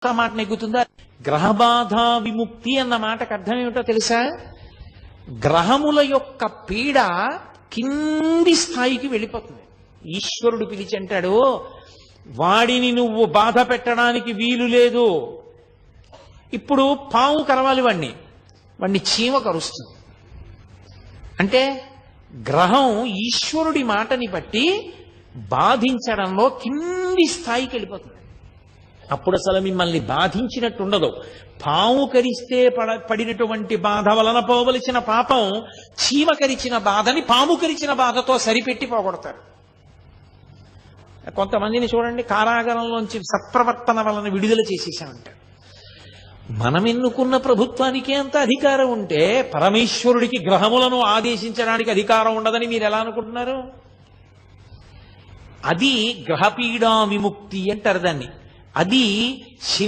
మాట నెగ్గుతుందా? గ్రహబాధ విముక్తి అన్న మాటకు అర్థం ఏమిటో తెలుసా? గ్రహముల యొక్క పీడ కింది స్థాయికి వెళ్ళిపోతుంది. ఈశ్వరుడు పిలిచంటాడు, వాడిని నువ్వు బాధ పెట్టడానికి వీలు లేదు. ఇప్పుడు పాము కరవాలి వాణ్ణి చీమ కరుస్తుంది. అంటే గ్రహం ఈశ్వరుడి మాటని బట్టి బాధించడంలో కింది స్థాయికి వెళ్ళిపోతుంది. అప్పుడు అసలు మిమ్మల్ని బాధించినట్టు ఉండదు. పాము కరిస్తే పడినటువంటి బాధ వలన పోవలసిన పాపం చీమ కరిచిన బాధని పాము కరిచిన బాధతో సరిపెట్టి పోగొడతారు. కొంతమందిని చూడండి, కారాగారంలోంచి సత్ప్రవర్తన వలన విడుదల చేసేసామంటారు. మనం ఎన్నుకున్న ప్రభుత్వానికే అంత అధికారం ఉంటే పరమేశ్వరుడికి గ్రహములను ఆదేశించడానికి అధికారం ఉండదని మీరు ఎలా అనుకుంటున్నారు? అది గ్రహపీడా విముక్తి అంటారు దాన్ని. అది శని